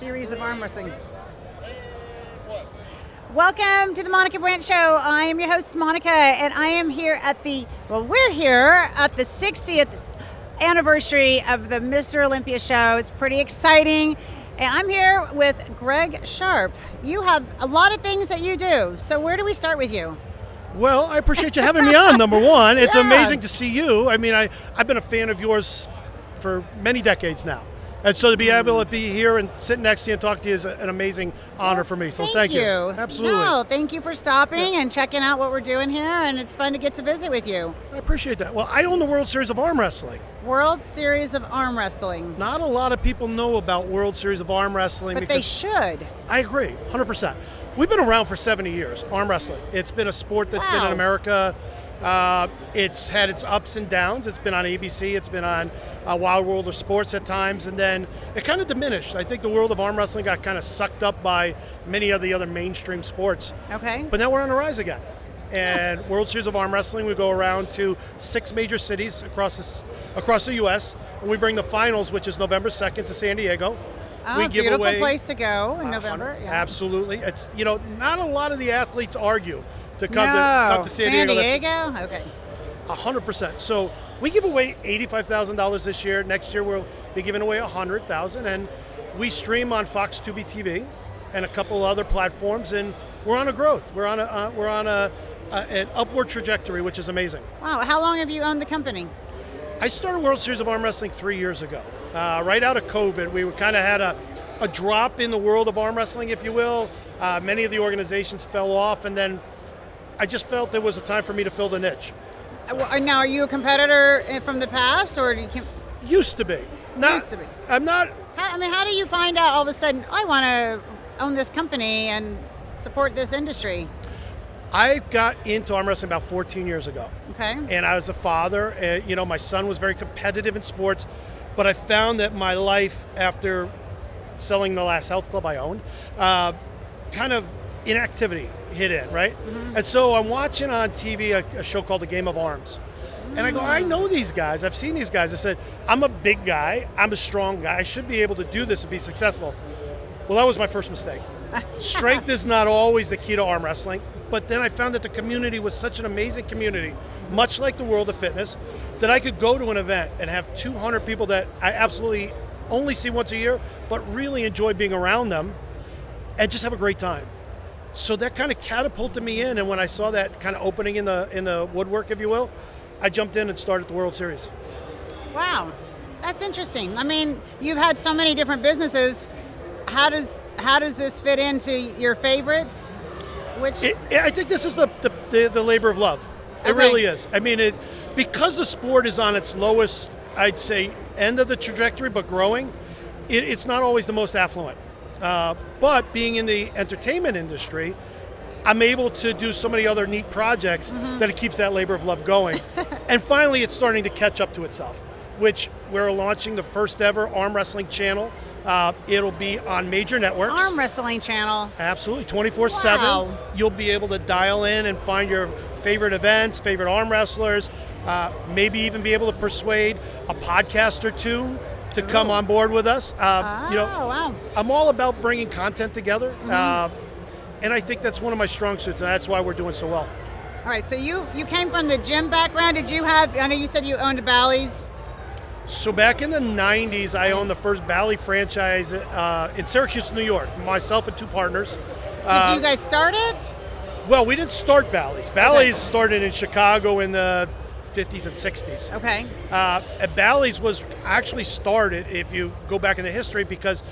Series of Arm Wrestling. Welcome to the Monica Brant Show. I am your host, Monica, and I am here at we're here at the 60th anniversary of the Mr. Olympia show. It's pretty exciting. And I'm here with Gregg Sharp. You have a lot of things that you do. So where do we start with you? Well, I appreciate you having me on, number one. It's amazing to see you. I mean, I've been a fan of yours for many decades now. And so to be able to be here and sit next to you and talk to you is an amazing honor for me. So thank you. Absolutely. No, thank you for stopping and checking out what we're doing here, and it's fun to get to visit with you. I appreciate that. Well, I own the World Series of Arm Wrestling. World Series of Arm Wrestling. Not a lot of people know about World Series of Arm Wrestling. But they should. I agree, 100%. We've been around for 70 years, arm wrestling. It's been a sport that's been in America. It's had its ups and downs. It's been on ABC. It's been on Wild World of Sports at times, and then it kind of diminished. I think the world of arm wrestling got kind of sucked up by many of the other mainstream sports. Okay. But now we're on the rise again. And World Series of Arm Wrestling, we go around to 6 major cities across the U.S., and we bring the finals, which is November 2nd, to San Diego. Oh, we give beautiful away, place to go in November. Yeah. Absolutely. It's not a lot of the athletes argue to come to San Diego. Okay. 100%. So we give away $85,000 this year. Next year we'll be giving away $100,000, and we stream on Fox Tubi TV and a couple other platforms, and we're on a growth. We're on an upward trajectory, which is amazing. Wow. How long have you owned the company? I started World Series of Arm Wrestling 3 years ago. Right out of COVID, we kind of had a drop in the world of arm wrestling, if you will. Many of the organizations fell off, and then I just felt there was a time for me to fill the niche. So. Now, are you a competitor from the past, or do you? Used to be. Used to be. I'm not. How do you find out all of a sudden, I want to own this company and support this industry? I got into arm wrestling about 14 years ago. Okay. And I was a father, and my son was very competitive in sports, but I found that my life after selling the last health club I owned, kind of inactivity hit in, right? Mm-hmm. And so I'm watching on TV a show called The Game of Arms. And I go, I know these guys. I've seen these guys. I said, I'm a big guy. I'm a strong guy. I should be able to do this and be successful. Well, that was my first mistake. Strength is not always the key to arm wrestling. But then I found that the community was such an amazing community, much like the world of fitness, that I could go to an event and have 200 people that I absolutely only see once a year, but really enjoy being around them and just have a great time. So that kind of catapulted me in, and when I saw that kind of opening in the woodwork, if you will, I jumped in and started the World Series. Wow, that's interesting. I mean, you've had so many different businesses. How does this fit into your favorites? I think this is the labor of love. It really is. I mean, because the sport is on its lowest, I'd say, end of the trajectory, but growing, it's not always the most affluent. But being in the entertainment industry, I'm able to do so many other neat projects that it keeps that labor of love going. And finally, it's starting to catch up to itself, which we're launching the first ever arm wrestling channel. It'll be on major networks. Arm wrestling channel. Absolutely, 24/7. Wow. You'll be able to dial in and find your favorite events, favorite arm wrestlers, maybe even be able to persuade a podcast or two to come on board with us. Wow. I'm all about bringing content together, and I think that's one of my strong suits, and that's why we're doing so well. All right, so you came from the gym background. I know you said you owned Bally's. So back in the 90s, I owned the first Bally franchise in Syracuse, New York, myself and two partners. Did you guys start it? Well, we didn't start Bally's. Bally's started in Chicago in the 50s and 60s. Okay. Bally's was actually started, if you go back into history, because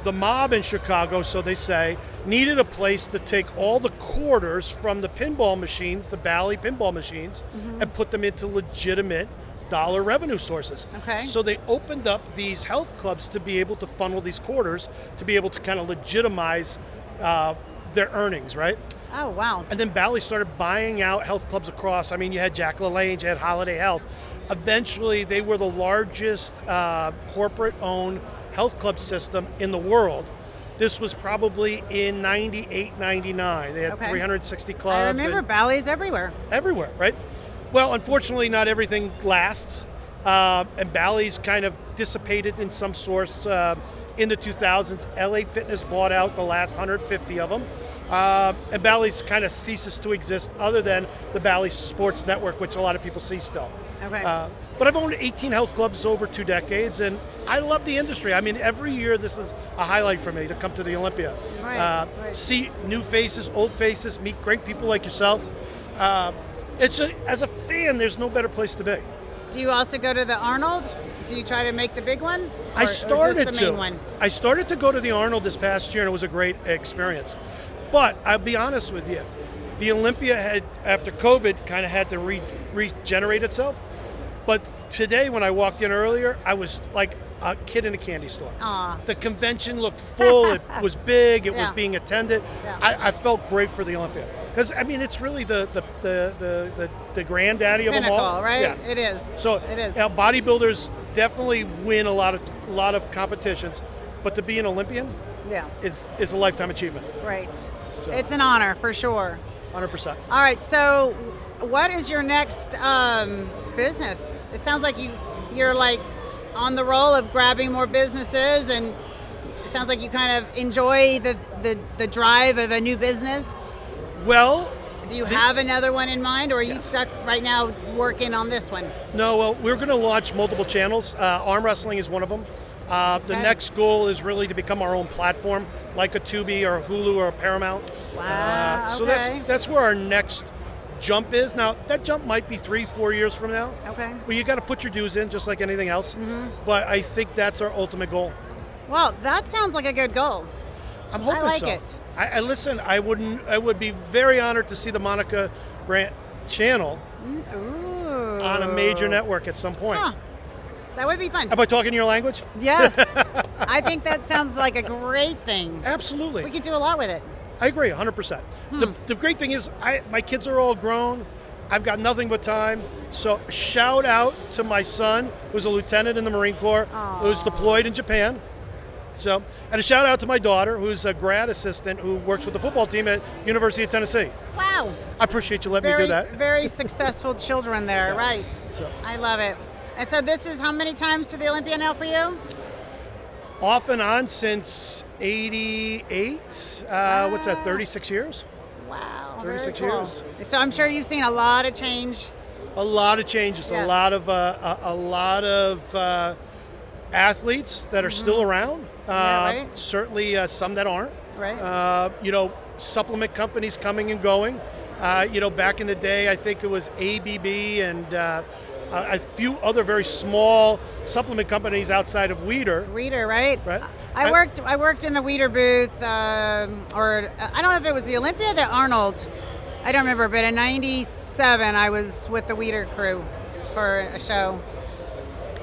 the mob in Chicago, so they say, needed a place to take all the quarters from the pinball machines, the Bally pinball machines, and put them into legitimate dollar revenue sources. Okay. So they opened up these health clubs to be able to funnel these quarters, to be able to kind of legitimize their earnings, right? Oh, wow. And then Bally started buying out health clubs across. I mean, you had Jack LaLange, you had Holiday Health. Eventually, they were the largest corporate-owned health club system in the world. This was probably in 98, 99. They had 360 clubs. I remember Bally's everywhere. Everywhere, right? Well, unfortunately, not everything lasts. And Bally's kind of dissipated in some sorts in the 2000s. LA Fitness bought out the last 150 of them. And Bally's kind of ceases to exist other than the Bally Sports Network, which a lot of people see still. Okay. But I've owned 18 health clubs over 2 decades, and I love the industry. I mean, every year this is a highlight for me to come to the Olympia. Right. See new faces, old faces, meet great people like yourself. As a fan, there's no better place to be. Do you also go to the Arnold? Do you try to make the big ones? I started or is this the main one? I started to go to the Arnold this past year, and it was a great experience. But I'll be honest with you, the Olympia had, after COVID, kind of had to regenerate itself. But today, when I walked in earlier, I was like a kid in a candy store. Aww. The convention looked full. It was big. It was Yeah. being attended. Yeah. I felt great for the Olympia because I mean it's really the granddaddy of them all. Pinnacle, right? Yeah. It is. So it is. Bodybuilders definitely win a lot of competitions, but to be an Olympian Yeah. is a lifetime achievement. Right. So. It's an honor for sure. 100%. All right. So, what is your next business? It sounds like you're like on the roll of grabbing more businesses, and it sounds like you kind of enjoy the drive of a new business. Well, do you have another one in mind, or are you stuck right now working on this one? No, well, we're going to launch multiple channels. Arm wrestling is one of them. The next goal is really to become our own platform, like a Tubi or Hulu or a Paramount. Wow. So okay. that's where our next jump is. Now, that jump might be 3-4 years from now. Okay. Well, you got to put your dues in, just like anything else. Mm-hmm. But I think that's our ultimate goal. Well, that sounds like a good goal. I'm hoping I like so. it. I listen. I would be very honored to see the Monica Brant channel Ooh. on a major network at some point. Huh. That would be fun. Am I talking your language? Yes. I think that sounds like a great thing. Absolutely. We could do a lot with it. I agree, 100%. The great thing is, my kids are all grown. I've got nothing but time. So shout out to my son, who's a lieutenant in the Marine Corps, who's deployed in Japan. So, and a shout out to my daughter, who's a grad assistant who works with the football team at University of Tennessee. Wow. I appreciate you letting me do that. Very successful children there, right? So. I love it. And so this is how many times to the Olympia now for you? Off and on since 88. What's that, 36 years? Wow. 36 very cool. years. So I'm sure you've seen a lot of change. A lot of changes. Yes. A lot of athletes that are still around. Right. Certainly some that aren't. Right. Supplement companies coming and going. Back in the day, I think it was ABB and a few other very small supplement companies outside of Weider. Weider, right? Right. I worked in a Weider booth, or I don't know if it was the Olympia or the Arnold. I don't remember, but in '97 I was with the Weider crew for a show.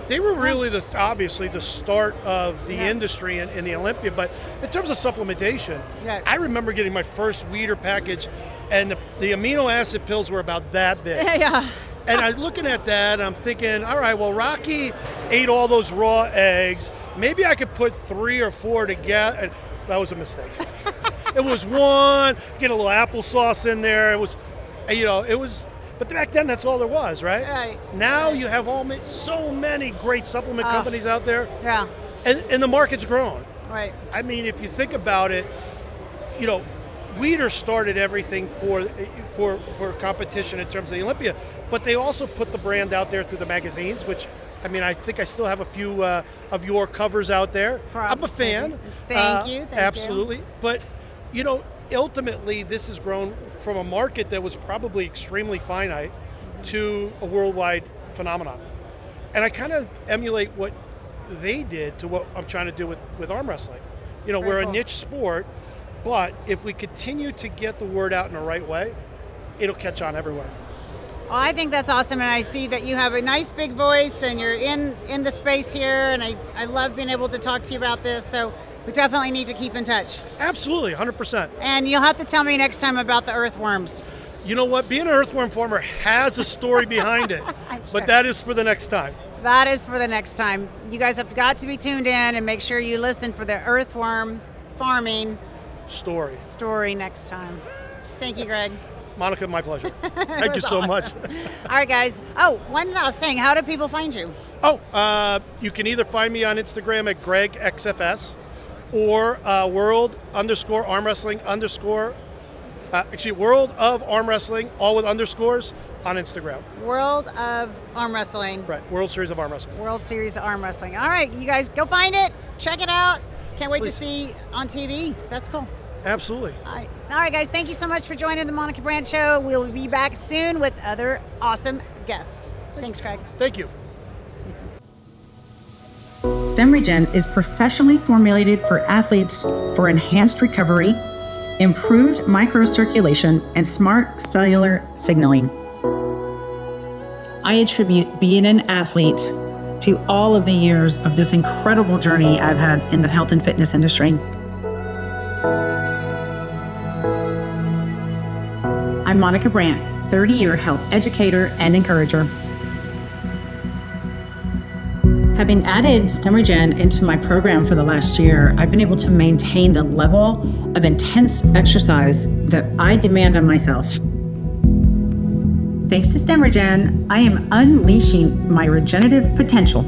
They were really obviously the start of the industry in the Olympia, but in terms of supplementation, I remember getting my first Weider package, and the amino acid pills were about that big. Yeah. And I'm looking at that, and I'm thinking, all right, well, Rocky ate all those raw eggs. Maybe I could put 3 or 4 together. And that was a mistake. It was one, get a little applesauce in there. It was, but back then that's all there was, right? Right. Now you have so many great supplement companies out there. Yeah. And the market's grown. Right. I mean, if you think about it, Weider started everything for competition in terms of the Olympia, but they also put the brand out there through the magazines, which, I mean, I think I still have a few of your covers out there. I'm a fan. Thank you. Absolutely. But, ultimately, this has grown from a market that was probably extremely finite to a worldwide phenomenon. And I kind of emulate what they did to what I'm trying to do with arm wrestling. We're a niche sport, but if we continue to get the word out in the right way, it'll catch on everywhere. Well, I think that's awesome, and I see that you have a nice big voice, and you're in the space here, and I love being able to talk to you about this, so we definitely need to keep in touch. Absolutely, 100%. And you'll have to tell me next time about the earthworms. You know what? Being an earthworm farmer has a story behind it, Sure. but that is for the next time. That is for the next time. You guys have got to be tuned in and make sure you listen for the earthworm farming story next time. Thank you, Greg. Monica, my pleasure. Thank you so much. All right, guys. Oh, one last thing. How do people find you? You can either find me on Instagram at GregXFS, or world underscore arm wrestling underscore, world of arm wrestling, all with underscores on Instagram. World of Arm Wrestling. Right, World Series of Arm Wrestling. World Series of Arm Wrestling. All right, you guys go find it, check it out. Can't wait Please. to see on TV. That's cool. Absolutely. All right, guys, thank you so much for joining the Monica Brant Show. We'll be back soon with other awesome guests. Thanks, Craig. Thank you. StemRegen is professionally formulated for athletes for enhanced recovery, improved microcirculation, and smart cellular signaling. I attribute being an athlete to all of the years of this incredible journey I've had in the health and fitness industry. I'm Monica Brant, 30-year health educator and encourager. Having added StemRegen into my program for the last year, I've been able to maintain the level of intense exercise that I demand on myself. Thanks to StemRegen, I am unleashing my regenerative potential.